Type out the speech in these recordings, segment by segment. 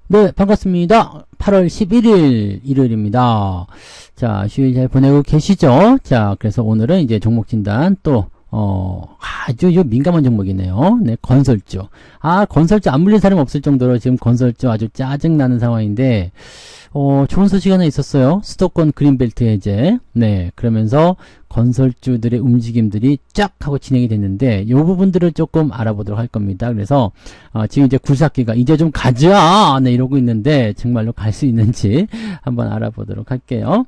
네, 반갑습니다. 8월 11일 일요일입니다. 자, 휴일 잘 보내고 계시죠? 자, 그래서 오늘은 이제 종목 진단 또 아주 민감한 종목이네요. 네, 건설주. 건설주 안 물린 사람 없을 정도로 지금 건설주 아주 짜증나는 상황인데, 좋은 소식 하나 있었어요. 수도권 그린벨트 해제. 네, 그러면서 건설주들의 움직임들이 쫙 하고 진행이 됐는데, 요 부분들을 조금 알아보도록 할 겁니다. 그래서, 지금 이제 굴삭기가 이제 좀 가자! 네, 이러고 있는데, 정말로 갈 수 있는지 한번 알아보도록 할게요.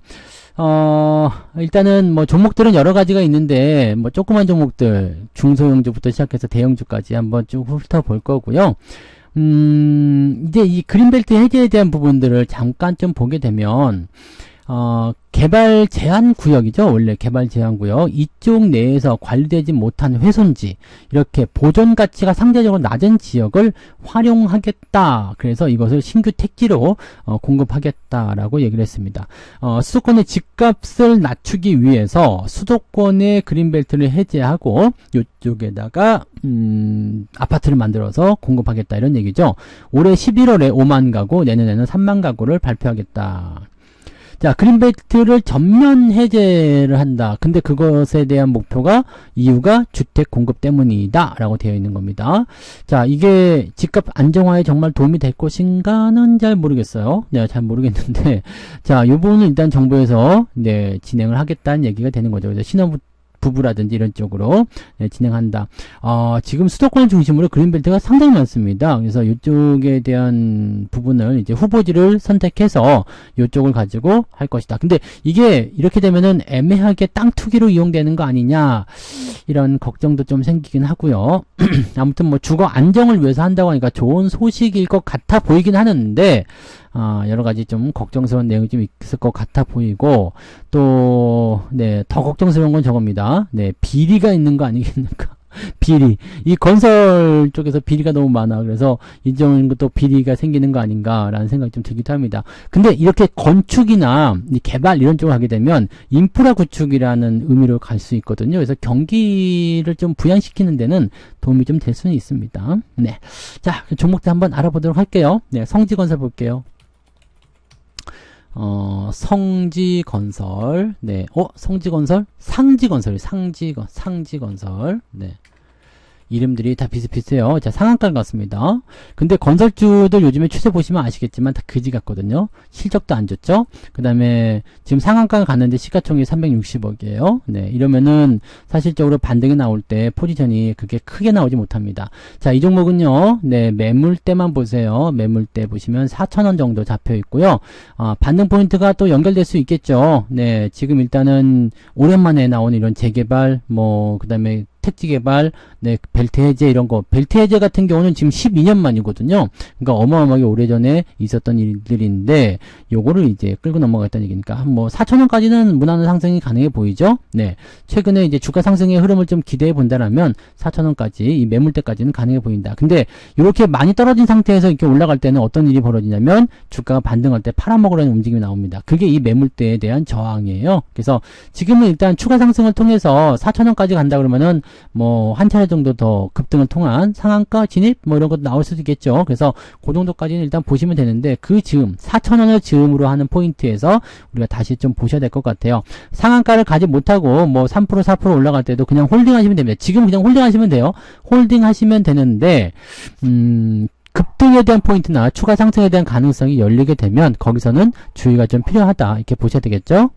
일단은 뭐 종목들은 여러 가지가 있는데, 뭐 조그만 종목들, 중소형주부터 시작해서 대형주까지 한번 쭉 훑어볼 거고요. 이제 이 그린벨트 해제에 대한 부분들을 잠깐 좀 보게 되면, 개발 제한 구역이죠. 원래 개발 제한 구역. 이쪽 내에서 관리되지 못한 훼손지, 이렇게 보존 가치가 상대적으로 낮은 지역을 활용하겠다. 그래서 이것을 신규 택지로 공급하겠다라고 얘기를 했습니다. 수도권의 집값을 낮추기 위해서 수도권의 그린벨트를 해제하고 이쪽에다가 아파트를 만들어서 공급하겠다, 이런 얘기죠. 올해 11월에 5만 가구, 내년에는 3만 가구를 발표하겠다. 자, 그린벨트를 전면 해제를 한다. 근데 그것에 대한 이유가 주택 공급 때문이다 라고 되어 있는 겁니다. 자, 이게 집값 안정화에 정말 도움이 될 것인가는 잘 모르겠어요. 네, 잘 모르겠는데, 자, 이 부분은 일단 정부에서 네, 진행을 하겠다는 얘기가 되는 거죠. 그래서 부부라든지 이런 쪽으로 진행한다. 지금 수도권을 중심으로 그린벨트가 상당히 많습니다. 그래서 이쪽에 대한 부분을 이제 후보지를 선택해서 이쪽을 가지고 할 것이다. 근데 이게 이렇게 되면은 애매하게 땅 투기로 이용되는 거 아니냐, 이런 걱정도 좀 생기긴 하고요. 아무튼 뭐 주거 안정을 위해서 한다고 하니까 좋은 소식일 것 같아 보이긴 하는데, 여러 가지 좀 걱정스러운 내용이 좀 있을 것 같아 보이고, 또, 네, 더 걱정스러운 건 저겁니다. 네, 비리가 있는 거 아니겠는가? 비리. 이 건설 쪽에서 비리가 너무 많아. 그래서 이 정도 비리가 생기는 거 아닌가라는 생각이 좀 들기도 합니다. 근데 이렇게 건축이나 개발 이런 쪽으로 하게 되면 인프라 구축이라는 의미로 갈 수 있거든요. 그래서 경기를 좀 부양시키는 데는 도움이 좀 될 수는 있습니다. 네. 자, 종목들 한번 알아보도록 할게요. 네, 성지건설 볼게요. 성지건설, 네, 성지건설? 상지건설, 네. 이름들이 다 비슷비슷해요. 자, 상한가를 갔습니다. 근데 건설주들 요즘에 추세 보시면 아시겠지만 다 그지 같거든요. 실적도 안 좋죠? 그 다음에 지금 상한가가 갔는데 시가총액이 360억이에요. 네, 이러면은 사실적으로 반등이 나올 때 포지션이 그렇게 크게 나오지 못합니다. 자, 이 종목은요, 네, 매물대만 보세요. 매물대 보시면 4,000원 정도 잡혀 있고요. 반등 포인트가 또 연결될 수 있겠죠. 네, 지금 일단은 오랜만에 나온 이런 재개발, 그 다음에 택지 개발, 네, 벨트 해제 이런 거. 벨트 해제 같은 경우는 지금 12년 만이거든요. 그러니까 어마어마하게 오래전에 있었던 일들인데, 요거를 이제 끌고 넘어갔다는 얘기니까, 4,000원까지는 무난한 상승이 가능해 보이죠? 네. 최근에 이제 주가 상승의 흐름을 좀 기대해 본다라면, 4,000원까지, 이 매물대까지는 가능해 보인다. 근데, 이렇게 많이 떨어진 상태에서 이렇게 올라갈 때는 어떤 일이 벌어지냐면, 주가가 반등할 때 팔아먹으려는 움직임이 나옵니다. 그게 이 매물대에 대한 저항이에요. 그래서, 지금은 일단 추가 상승을 통해서 4,000원까지 간다 그러면은, 한 차례 정도 더 급등을 통한 상한가 진입 이런 것도 나올 수도 있겠죠. 그래서 그 정도까지는 일단 보시면 되는데, 그 즈음 4,000원을 즈음으로 하는 포인트에서 우리가 다시 좀 보셔야 될 것 같아요. 상한가를 가지 못하고 3% 4% 올라갈 때도 그냥 홀딩 하시면 됩니다. 지금 그냥 홀딩 하시면 돼요. 홀딩 하시면 되는데, 급등에 대한 포인트나 추가 상승에 대한 가능성이 열리게 되면 거기서는 주의가 좀 필요하다, 이렇게 보셔야 되겠죠.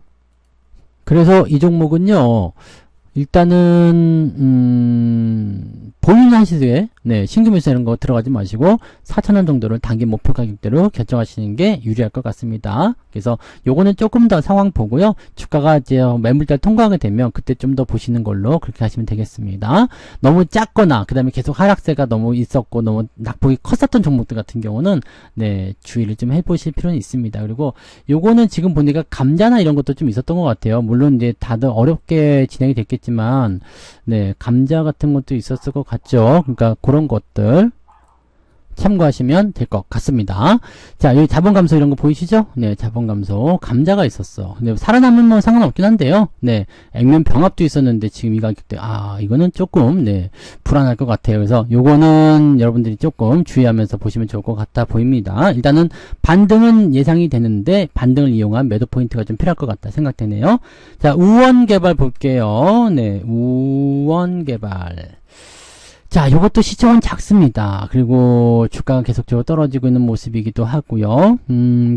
그래서 이 종목은요, 일단은 본인 시세에 네, 신규 매수 이런 거 들어가지 마시고 4,000원 정도를 단기 목표 가격대로 결정하시는 게 유리할 것 같습니다. 그래서 요거는 조금 더 상황 보고요. 주가가 이제 매물대를 통과하게 되면 그때 좀 더 보시는 걸로 그렇게 하시면 되겠습니다. 너무 작거나 그 다음에 계속 하락세가 너무 있었고 너무 낙폭이 컸었던 종목들 같은 경우는 네, 주의를 좀 해보실 필요는 있습니다. 그리고 요거는 지금 보니까 감자나 이런 것도 좀 있었던 것 같아요. 물론 이제 다들 어렵게 진행이 됐겠지만 네, 감자 같은 것도 있었을 것 같죠. 그러니까 그런 것들 참고하시면 될 것 같습니다. 자, 여기 자본 감소 이런 거 보이시죠? 네, 자본 감소. 감자가 있었어. 근데 살아남으면 뭐 상관없긴 한데요. 네, 액면 병합도 있었는데 지금 이 가격대, 이거는 조금, 네, 불안할 것 같아요. 그래서 요거는 여러분들이 조금 주의하면서 보시면 좋을 것 같아 보입니다. 일단은 반등은 예상이 되는데 반등을 이용한 매도 포인트가 좀 필요할 것 같다 생각되네요. 자, 우원개발 볼게요. 네, 우원개발. 자, 요것도 시총은 작습니다. 그리고 주가가 계속적으로 떨어지고 있는 모습이기도 하고요.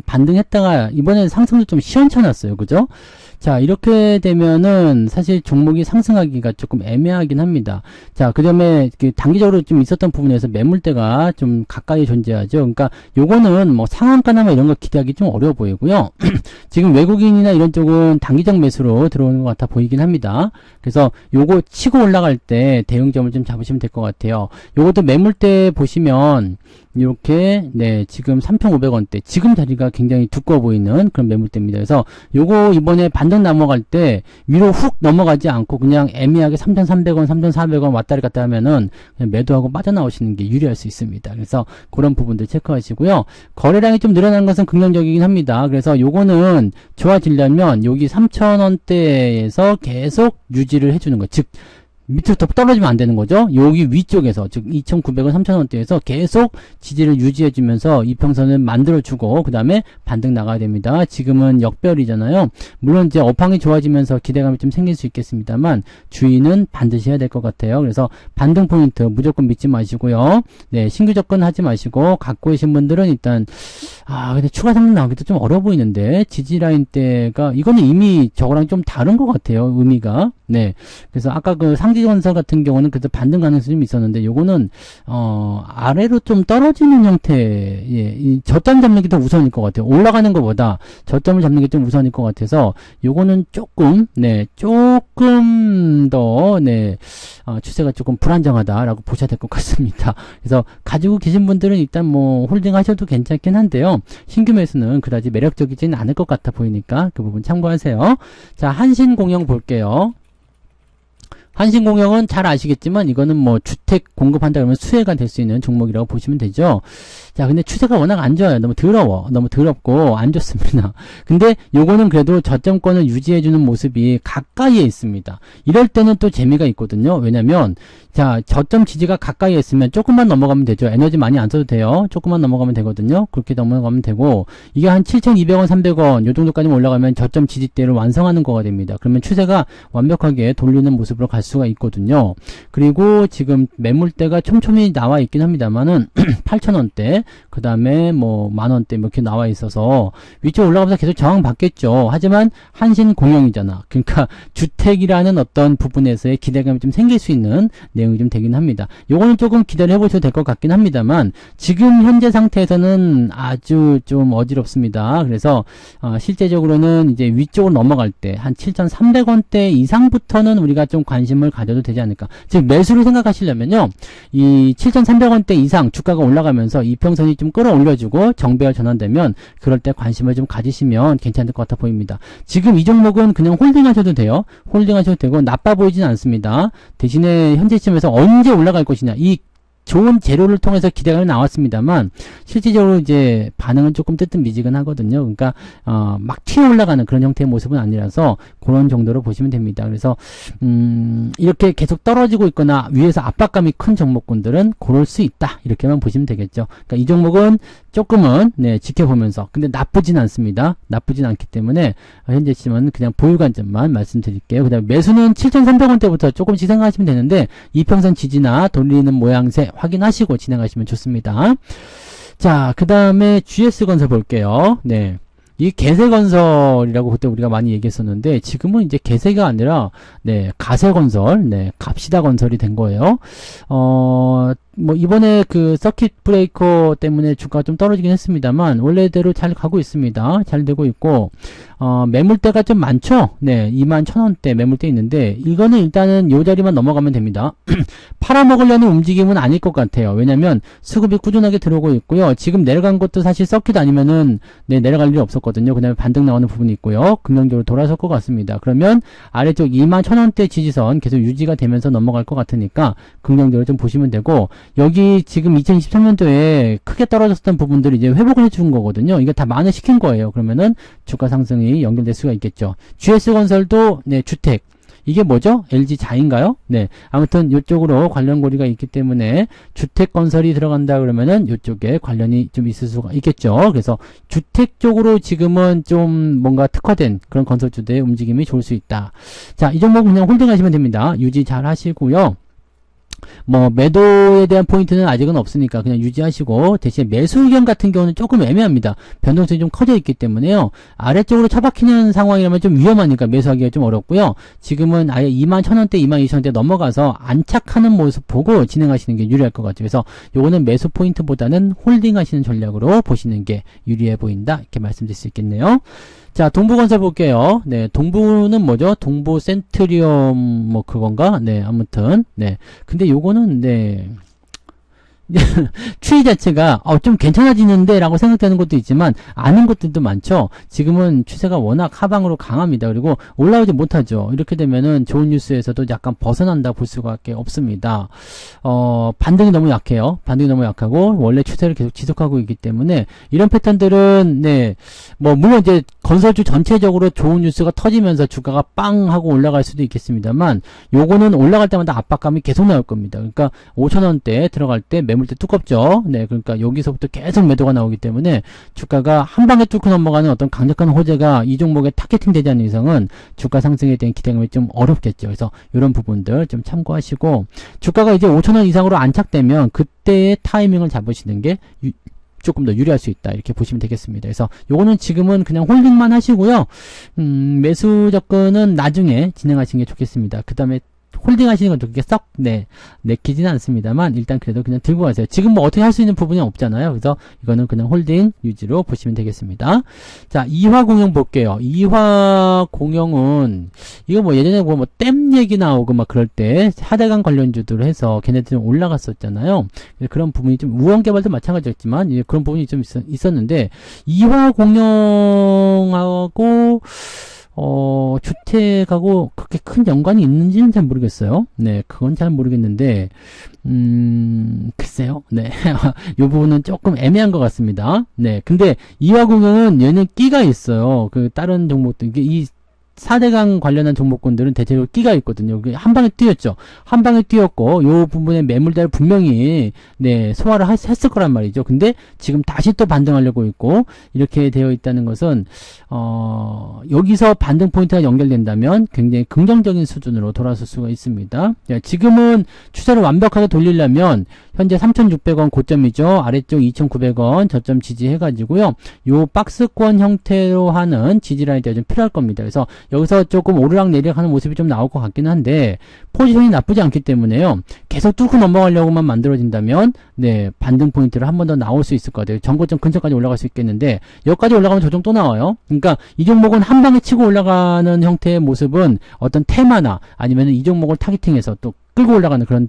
반등했다가 이번에 상승도 좀 시원찮았어요. 그죠? 자, 이렇게 되면은 사실 종목이 상승하기가 조금 애매하긴 합니다. 자, 그 다음에 단기적으로 좀 있었던 부분에서 매물대가 좀 가까이 존재하죠. 그러니까 요거는 뭐 상한가나 뭐 이런 거 기대하기 좀 어려워 보이고요. 지금 외국인이나 이런 쪽은 단기적 매수로 들어오는 것 같아 보이긴 합니다. 그래서 요거 치고 올라갈 때 대응점을 좀 잡으시면 될 것 같아요. 요것도 매물대 보시면 이렇게 네, 지금 3,500원대 지금 자리가 굉장히 두꺼워 보이는 그런 매물대입니다. 그래서 요거 이번에 반등 넘어갈 때 위로 훅 넘어가지 않고 그냥 애매하게 3,300원, 3,400원 왔다리 갔다 하면은 그냥 매도하고 빠져나오시는 게 유리할 수 있습니다. 그래서 그런 부분들 체크하시고요. 거래량이 좀 늘어나는 것은 긍정적이긴 합니다. 그래서 요거는 좋아지려면 여기 3,000원대에서 계속 유지를 해주는 거. 즉 밑으로 더 떨어지면 안 되는 거죠. 여기 위쪽에서 즉 2,900원, 3,000원대에서 계속 지지를 유지해주면서 이평선을 만들어주고 그 다음에 반등 나가야 됩니다. 지금은 역별이잖아요. 물론 이제 업황이 좋아지면서 기대감이 좀 생길 수 있겠습니다만 주의는 반드시 해야 될 것 같아요. 그래서 반등 포인트 무조건 믿지 마시고요. 네, 신규 접근하지 마시고 갖고 계신 분들은 일단 근데 추가 상승 나오기도 좀 어려워 보이는데 지지라인 때가 이거는 이미 저거랑 좀 다른 것 같아요. 의미가. 네, 그래서 아까 그 상지건설 같은 경우는 그래도 반등 가능성이 좀 있었는데 요거는 아래로 좀 떨어지는 형태, 이 저점 잡는 게 더 우선일 것 같아요. 올라가는 것보다 저점을 잡는 게 좀 우선일 것 같아서 요거는 조금 더 추세가 조금 불안정하다라고 보셔야 될 것 같습니다. 그래서 가지고 계신 분들은 일단 뭐 홀딩 하셔도 괜찮긴 한데요. 신규 매수는 그다지 매력적이지는 않을 것 같아 보이니까 그 부분 참고하세요. 자, 한신공영 볼게요. 한신공영은 잘 아시겠지만 이거는 뭐 주택 공급한다 그러면 수혜가 될 수 있는 종목이라고 보시면 되죠. 자, 근데 추세가 워낙 안 좋아요. 너무 더럽고 안 좋습니다. 근데 요거는 그래도 저점권을 유지해주는 모습이 가까이에 있습니다. 이럴 때는 또 재미가 있거든요. 왜냐면 자, 저점 지지가 가까이에 있으면 조금만 넘어가면 되죠. 에너지 많이 안 써도 돼요. 조금만 넘어가면 되거든요. 그렇게 넘어가면 되고 이게 한 7,200원, 300원 요 정도까지 올라가면 저점 지지대를 완성하는 거가 됩니다. 그러면 추세가 완벽하게 돌리는 모습으로 갈 수가 있거든요. 그리고 지금 매물대가 촘촘히 나와 있긴 합니다만은 8,000원대 그 다음에 뭐 만원대 이렇게 나와 있어서 위쪽 올라가면서 계속 저항 받겠죠. 하지만 한신공영이잖아. 그러니까 주택이라는 어떤 부분에서의 기대감이 좀 생길 수 있는 내용이 좀 되긴 합니다. 요거는 조금 기대를 해보셔도 될 것 같긴 합니다만 지금 현재 상태에서는 아주 좀 어지럽습니다. 그래서 실제적으로는 이제 위쪽으로 넘어갈 때 한 7,300원대 이상부터는 우리가 좀 관심을 가져도 되지 않을까. 즉 매수를 생각하시려면요. 이 7,300원대 이상 주가가 올라가면서 이평선이 좀 끌어올려주고 정배열 전환되면 그럴 때 관심을 좀 가지시면 괜찮을 것 같아 보입니다. 지금 이 종목은 그냥 홀딩하셔도 돼요. 홀딩하셔도 되고 나빠 보이진 않습니다. 대신에 현재 시점에서 언제 올라갈 것이냐 이 좋은 재료를 통해서 기대감이 나왔습니다만 실질적으로 이제 반응은 조금 뜨뜻미지근하거든요. 그러니까 막 튀어 올라가는 그런 형태의 모습은 아니라서 그런 정도로 보시면 됩니다. 그래서 이렇게 계속 떨어지고 있거나 위에서 압박감이 큰 종목군들은 그럴 수 있다 이렇게만 보시면 되겠죠. 그러니까 이 종목은 조금은 지켜보면서 근데 나쁘진 않습니다. 나쁘진 않기 때문에 현재 시점은 그냥 보유 관점만 말씀드릴게요. 그 다음에 매수는 7,300원대부터 조금씩 생각하시면 되는데 이평선 지지나 돌리는 모양새 확인하시고 진행하시면 좋습니다. 자, 그 다음에 GS건설 볼게요. 네. 이 개세건설이라고 그때 우리가 많이 얘기했었는데 지금은 이제 개세가 아니라 네, 가세건설, 네, 갑시다건설이 된 거예요. 뭐 이번에 그 서킷 브레이커 때문에 주가가 좀 떨어지긴 했습니다만 원래대로 잘 가고 있습니다. 잘 되고 있고 매물대가 좀 많죠. 네, 21,000원대 매물대 있는데 이거는 일단은 요 자리만 넘어가면 됩니다. 팔아먹으려는 움직임은 아닐 것 같아요. 왜냐면 수급이 꾸준하게 들어오고 있고요. 지금 내려간 것도 사실 서킷 아니면은 네, 내려갈 일이 없었거든요. 그 다음에 반등 나오는 부분이 있고요. 긍정적으로 돌아설 것 같습니다. 그러면 아래쪽 21,000원대 지지선 계속 유지가 되면서 넘어갈 것 같으니까 긍정적으로 좀 보시면 되고 여기 지금 2023년도에 크게 떨어졌던 부분들이 이제 회복을 해준 거거든요. 이게 다 만회시킨 거예요. 그러면은 주가 상승이 연결될 수가 있겠죠. GS건설도 네, 주택. 이게 뭐죠? LG자인가요? 네. 아무튼 이쪽으로 관련 고리가 있기 때문에 주택건설이 들어간다 그러면은 이쪽에 관련이 좀 있을 수가 있겠죠. 그래서 주택 쪽으로 지금은 좀 뭔가 특화된 그런 건설주들의 움직임이 좋을 수 있다. 자, 이 종목은 그냥 홀딩 하시면 됩니다. 유지 잘 하시고요. 뭐 매도에 대한 포인트는 아직은 없으니까 그냥 유지하시고 대신 매수 의견 같은 경우는 조금 애매합니다. 변동성이 좀 커져 있기 때문에요. 아래쪽으로 처박히는 상황이라면 좀 위험하니까 매수하기가 좀 어렵고요. 지금은 아예 21,000원대, 22,000원대 넘어가서 안착하는 모습 보고 진행하시는 게 유리할 것 같아요. 그래서 요거는 매수 포인트보다는 홀딩 하시는 전략으로 보시는 게 유리해 보인다. 이렇게 말씀드릴 수 있겠네요. 자, 동부건설 볼게요. 네, 동부는 뭐죠? 동부 센트리움 뭐 그건가? 네, 아무튼 네. 근데 요거는 네. 추이 자체가 좀 괜찮아지는데 라고 생각되는 것도 있지만 아닌 것들도 많죠. 지금은 추세가 워낙 하방으로 강합니다. 그리고 올라오지 못하죠. 이렇게 되면은 좋은 뉴스에서도 약간 벗어난다 볼 수밖에 없습니다. 반등이 너무 약해요. 반등이 너무 약하고 원래 추세를 계속 지속하고 있기 때문에 이런 패턴들은 네, 뭐 물론 이제 건설주 전체적으로 좋은 뉴스가 터지면서 주가가 빵 하고 올라갈 수도 있겠습니다만 요거는 올라갈 때마다 압박감이 계속 나올 겁니다. 그러니까 5,000원대 들어갈 때 매물대 두껍죠. 네, 그러니까 여기서부터 계속 매도가 나오기 때문에 주가가 한 방에 뚫고 넘어가는 어떤 강력한 호재가 이 종목에 타겟팅 되지 않는 이상은 주가 상승에 대한 기대감이 좀 어렵겠죠. 그래서 이런 부분들 좀 참고하시고 주가가 이제 5,000원 이상으로 안착되면 그때의 타이밍을 잡으시는 게 조금 더 유리할 수 있다. 이렇게 보시면 되겠습니다. 그래서 요거는 지금은 그냥 홀딩만 하시고요. 매수 접근은 나중에 진행하시는 게 좋겠습니다. 그 다음에 홀딩 하시는 건 그렇게 썩, 네, 내키지는 않습니다만, 일단 그래도 그냥 들고 가세요. 지금 뭐 어떻게 할 수 있는 부분이 없잖아요. 그래서 이거는 그냥 홀딩 유지로 보시면 되겠습니다. 자, 이화공영 볼게요. 이화공영은, 이거 뭐 예전에 뭐 댐 얘기 나오고 막 그럴 때, 하대강 관련주들 해서 걔네들이 올라갔었잖아요. 그런 부분이 좀, 우원개발도 마찬가지였지만, 그런 부분이 좀 있었는데, 이화공영하고, 주택하고 그렇게 큰 연관이 있는지는 잘 모르겠어요. 네, 그건 잘 모르겠는데, 글쎄요. 네. 요 부분은 조금 애매한 것 같습니다. 네. 근데 이화공영은 얘는 끼가 있어요. 그 다른 종목들, 이 4대강 관련한 종목군들은 대체로 끼가 있거든요. 한 방에 뛰었죠. 한 방에 뛰었고, 요 부분에 매물대를 분명히, 네, 소화를 했을 거란 말이죠. 근데 지금 다시 또 반등하려고 있고, 이렇게 되어 있다는 것은, 여기서 반등 포인트가 연결된다면 굉장히 긍정적인 수준으로 돌아설 수가 있습니다. 지금은 추세를 완벽하게 돌리려면, 현재 3,600원 고점이죠. 아래쪽 2,900원 저점 지지해가지고요. 요 박스권 형태로 하는 지지라인이 좀 필요할 겁니다. 그래서 여기서 조금 오르락내리락 하는 모습이 좀 나올 것 같기는 한데 포지션이 나쁘지 않기 때문에요. 계속 뚫고 넘어가려고만 만들어진다면 네, 반등 포인트를 한 번 더 나올 수 있을 것 같아요. 전고점 근처까지 올라갈 수 있겠는데 여기까지 올라가면 조정 또 나와요. 그러니까 이 종목은 한 방에 치고 올라가는 형태의 모습은 어떤 테마나 아니면 이 종목을 타겟팅해서 또 끌고 올라가는 그런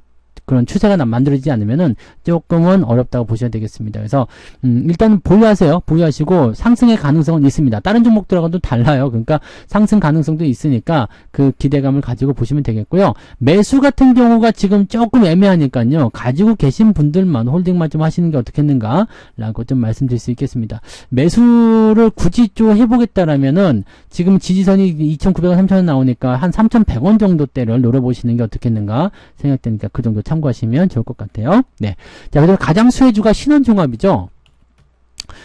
추세가 만들어지지 않으면은 조금은 어렵다고 보셔야 되겠습니다. 그래서 일단 보유하세요. 보유하시고 상승의 가능성은 있습니다. 다른 종목들하고는 또 달라요. 그러니까 상승 가능성도 있으니까 그 기대감을 가지고 보시면 되겠고요. 매수 같은 경우가 지금 조금 애매하니까요. 가지고 계신 분들만 홀딩만 좀 하시는 게 어떻겠는가 라고 좀 말씀드릴 수 있겠습니다. 매수를 굳이 좀 해보겠다라면은 지금 지지선이 2,900원, 3,000원 나오니까 한 3,100원 정도대를 노려보시는 게 어떻겠는가 생각되니까 그 정도 참고하시면 좋을 것 같아요. 네. 자, 그래서 가장 수혜주가 신원종합이죠.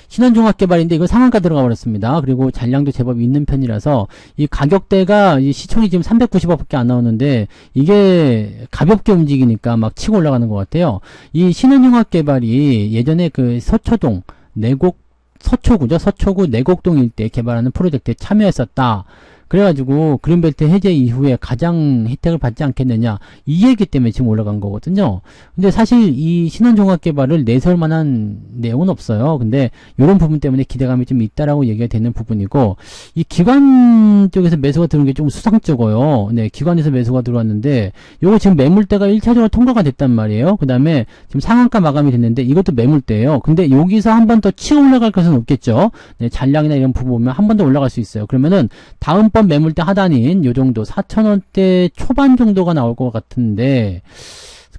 신원종합개발인데 이거 상한가 들어가 버렸습니다. 그리고 잔량도 제법 있는 편이라서 이 가격대가 이 시총이 지금 390억밖에 안 나오는데 이게 가볍게 움직이니까 막 치고 올라가는 것 같아요. 이 신원종합개발이 예전에 그 서초동 내곡 서초구죠. 서초구 내곡동 일대 개발하는 프로젝트에 참여했었다. 그래가지고 그린벨트 해제 이후에 가장 혜택을 받지 않겠느냐, 이 얘기 때문에 지금 올라간 거거든요. 근데 사실 이 신원종합개발을 내세울 만한 내용은 없어요. 근데 이런 부분 때문에 기대감이 좀 있다라고 얘기가 되는 부분이고, 이 기관 쪽에서 매수가 들어온 게 좀 수상쩍어요. 네, 기관에서 매수가 들어왔는데 요거 지금 매물대가 1차적으로 통과가 됐단 말이에요. 그 다음에 지금 상한가 마감이 됐는데 이것도 매물대예요. 근데 여기서 한 번 더 치고 올라갈 것은 없겠죠. 네, 잔량이나 이런 부분 보면 한 번 더 올라갈 수 있어요. 그러면은 다음번 매물대 하단인 요 정도 4,000원대 초반 정도가 나올 것 같은데,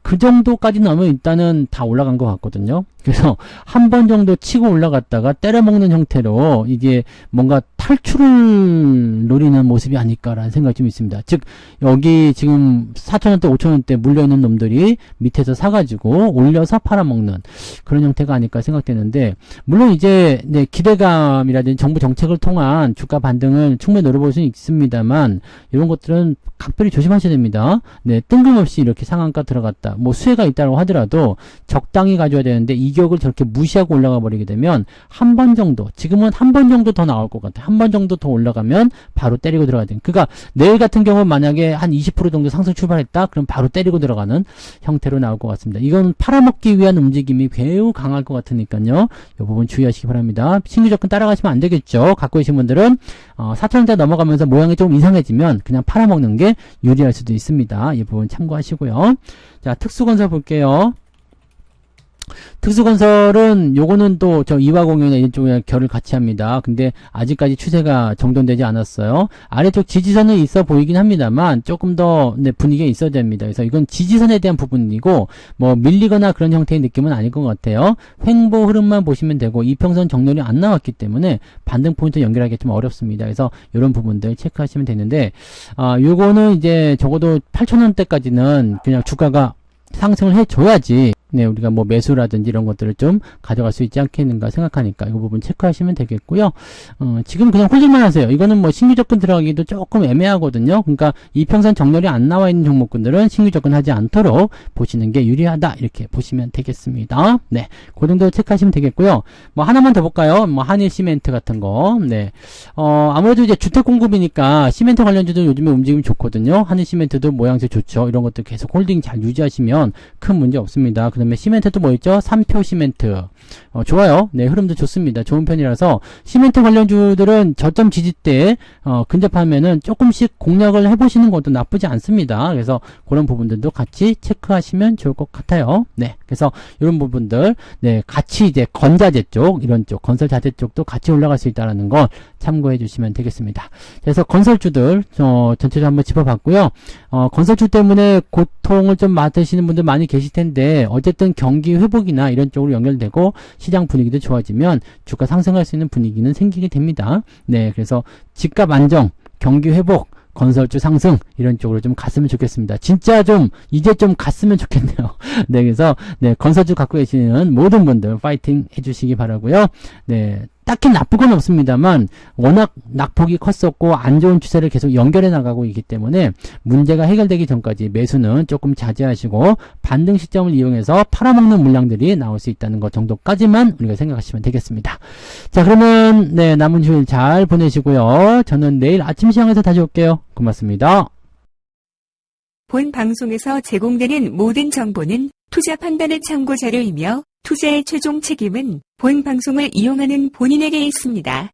그 정도까지 나오면 일단은 다 올라간 것 같거든요. 그래서 한 번 정도 치고 올라갔다가 때려먹는 형태로 이게 뭔가 탈출을 노리는 모습이 아닐까라는 생각이 좀 있습니다. 즉 여기 지금 4,000원대 5,000원대 물려있는 놈들이 밑에서 사가지고 올려서 팔아먹는 그런 형태가 아닐까 생각되는데, 물론 이제 네, 기대감이라든지 정부 정책을 통한 주가 반등을 충분히 노려볼 수는 있습니다만, 이런 것들은 각별히 조심하셔야 됩니다. 네, 뜬금없이 이렇게 상한가 들어갔다, 뭐 수혜가 있다고 하더라도 적당히 가져야 되는데 이격을 저렇게 무시하고 올라가 버리게 되면 한 번 정도, 지금은 한 번 정도 더 나올 것 같아요. 한 번 정도 더 올라가면 바로 때리고 들어가야 돼요. 그러니까 내일 같은 경우 만약에 한 20% 정도 상승 출발했다, 그럼 바로 때리고 들어가는 형태로 나올 것 같습니다. 이건 팔아먹기 위한 움직임이 매우 강할 것 같으니까요, 이 부분 주의하시기 바랍니다. 신규 접근 따라가시면 안 되겠죠. 갖고 계신 분들은 4,000원대 넘어가면서 모양이 좀 이상해지면 그냥 팔아먹는 게 유리할 수도 있습니다. 이 부분 참고하시고요. 자, 특수건설 볼게요. 특수건설은 요거는 또 저 이화공연이나 이쪽에 결을 같이 합니다. 근데 아직까지 추세가 정돈되지 않았어요. 아래쪽 지지선은 있어 보이긴 합니다만 조금 더 네, 분위기가 있어야 됩니다. 그래서 이건 지지선에 대한 부분이고 뭐 밀리거나 그런 형태의 느낌은 아닐 것 같아요. 횡보 흐름만 보시면 되고 이평선 정렬이 안 나왔기 때문에 반등 포인트 연결하기 좀 어렵습니다. 그래서 이런 부분들 체크하시면 되는데, 요거는 이제 적어도 8,000원대까지는 그냥 주가가 상승을 해줘야지 네, 우리가 뭐 매수라든지 이런 것들을 좀 가져갈 수 있지 않겠는가 생각하니까 이 부분 체크하시면 되겠고요. 지금 그냥 홀딩만 하세요. 이거는 뭐 신규 접근 들어가기도 조금 애매하거든요. 그러니까 이평선 정렬이 안 나와 있는 종목군들은 신규 접근하지 않도록 보시는 게 유리하다, 이렇게 보시면 되겠습니다. 네, 그 정도 체크하시면 되겠고요. 뭐 하나만 더 볼까요? 뭐 한일 시멘트 같은 거. 네, 아무래도 이제 주택 공급이니까 시멘트 관련주도 요즘에 움직임이 좋거든요. 한일 시멘트도 모양새 좋죠. 이런 것들 계속 홀딩 잘 유지하시면 큰 문제 없습니다. 그 다음에 시멘트도 뭐 있죠? 삼표 시멘트. 좋아요. 네, 흐름도 좋습니다. 좋은 편이라서 시멘트 관련주들은 저점 지지대에 근접하면은 조금씩 공략을 해보시는 것도 나쁘지 않습니다. 그래서 그런 부분들도 같이 체크하시면 좋을 것 같아요. 네, 그래서 이런 부분들, 네, 같이 이제 건자재 쪽, 이런 쪽, 건설 자재 쪽도 같이 올라갈 수 있다는 거 참고해 주시면 되겠습니다. 그래서 건설주들 전체적으로 한번 짚어봤고요. 건설주 때문에 고통을 좀 맡으시는 분들 많이 계실 텐데, 어쨌든 경기 회복이나 이런 쪽으로 연결되고 시장 분위기도 좋아지면 주가 상승할 수 있는 분위기는 생기게 됩니다. 네, 그래서 집값 안정, 경기 회복, 건설주 상승, 이런 쪽으로 좀 갔으면 좋겠습니다. 진짜 좀 이제 좀 갔으면 좋겠네요. 네, 그래서 네, 건설주 갖고 계시는 모든 분들 파이팅 해주시기 바라고요. 네, 딱히 나쁜 건 없습니다만 워낙 낙폭이 컸었고 안 좋은 추세를 계속 연결해 나가고 있기 때문에 문제가 해결되기 전까지 매수는 조금 자제하시고 반등 시점을 이용해서 팔아먹는 물량들이 나올 수 있다는 것 정도까지만 우리가 생각하시면 되겠습니다. 자, 그러면 네, 남은 휴일 잘 보내시고요. 저는 내일 아침 시장에서 다시 올게요. 고맙습니다. 본 방송에서 제공되는 모든 정보는 투자 판단의 참고 자료이며 투자의 최종 책임은 본 방송을 이용하는 본인에게 있습니다.